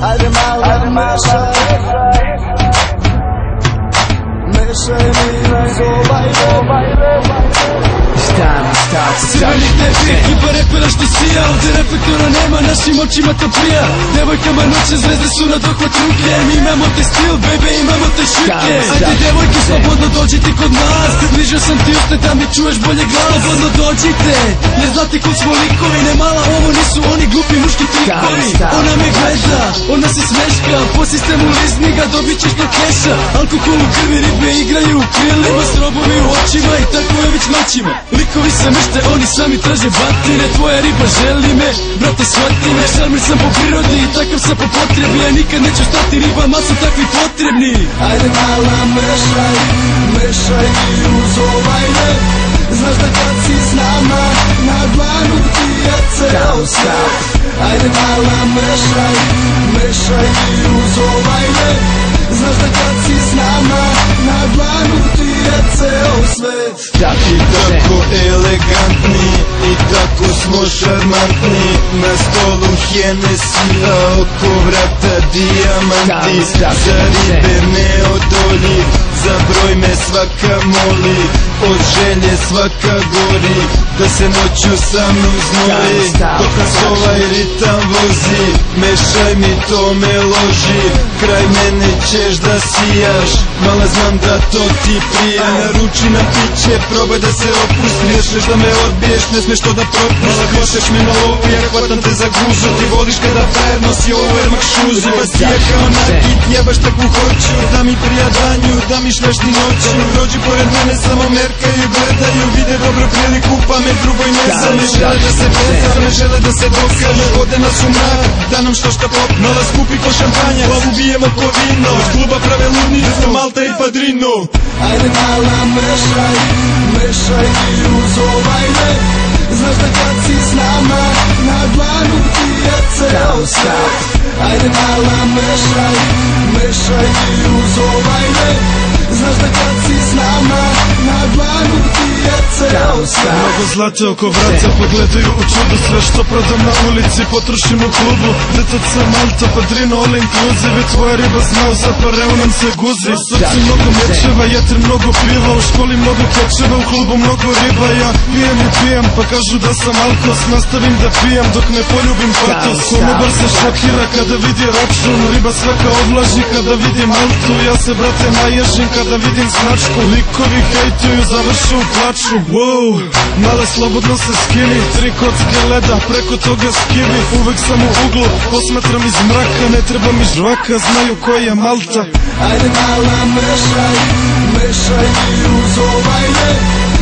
Ajde mala mešaj, mešaj mi uz ovaj Crveni tepi, ekipa repera što sija. Ovdje reflektora nema, našim očima to prija. Devojkama noće zvezde su na dohvat ruke. Mi imamo te stil, bebe, imamo te šuke. Ajde devojke, slobodno dođite kod nas. Približio sam ti uste da mi čuješ bolje glas. Slobodno dođite, jer znate ko smo likovi. Ne mala, ovo nisu oni glupi muški trikovi. Ona me gleda, ona se smeška. Po sistemu lizniga dobit ćeš to keša. Alkohol u krvi, ribe igraju u krilima. Strobovi u očima i tako je već noćima. Likovi se mešte, oni sami traže batine. Tvoja riba želi me, brate shvati me. Šarmir sam po prirodi i takav sam po potrebi. Ja nikad neću stati, ribama su takvi potrebni. Ajde mala mešaj, mešaj i uz ovaj led. Znaš da kad si s nama, na dlanu ti je ceo svet. Ajde mala mešaj, mešaj i uz ovaj led. Znaš da kad si s nama, na dlanu ti je ceo svet. I tako elegantni, i tako smo šarmantni. Na stolu Hennessy, a oko vrata dijamanti. Za ribe ne odolji, za broj me svaka moli. Od želje svaka gori, da se noću sa mnom znoji. Dok nas ovaj ritam vozi, mešaj mi to me loži. Kraj mene ćeš da sijaš, mala znam da to ti prija. Naruči nam piće, probaj da se opusti. Ne smeš da me odbiješ, ne smeš to da propusti. Hoćeš me na lovu, ja hvatam te za gužu. Ti voliš kada frajer nosi ovo Air Max šuzi. Basija kao nakit, jebaš takvu hoću. Da mi prija danju, da mi švešti noću. Prođi pored mene, samo merkaju, gledaju. Vide dobru priliku, pa me drugoj ne za. Ne žele da se preza, ne žele da se dokaže. Vode nas u mrak, da nam što šta pop. Mala skupi ko šampanja, glavu bijemo ko vino. Iz kluba prave ludnicu, Malta i Padrino. Ajde mala mešaj, mešaj i uz ovaj led. Znaš da kad si s nama, na dlanu ti je ceo svet. Ajde mala mešaj, mešaj i uz ovaj led. Znaš da kad si s nama, na dlanu ti je ceo svet. Mnogo zlata oko vraca, pogledaju u čudu. Sve što prodam na ulici, potrošim u klubu. Detaca, Malta, Padrino, all inclusive. Tvoja riba znao, za pareu nam se guzi. U srcu mnogo mečeva, jetri mnogo piva. U školi mnogo kečeva, u klubu mnogo riba. Ja pijem i pijem, pa kažu da sam alkos. Nastavim da pijem dok ne poljubim patos. Konobar se šokira kada vidi račun. Riba svaka odlaži kada vidi Maltu. Ja se brate naježim kada vidim značku. Likovi hejtuju, završu u plaču. Wow, male slobodno se skini. 3 kocke leda, preko toga skivi. Uvek sam u uglu, posmatram iz mraka. Ne treba mi žvaka, znaju koja je Malta. Ajde mala mešaj, mešaj i uz ovaj led.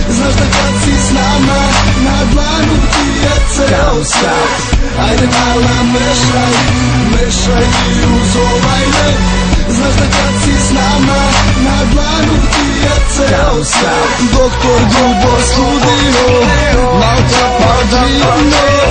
Znaš da kad si s nama, na dlanu ti je ceo svet. Ajde mala mešaj, mešaj i uz ovaj led. Znaš da kad si s nama, na dlanu ti je ceo svet. Doktor Dubor studio, Malta Padrino.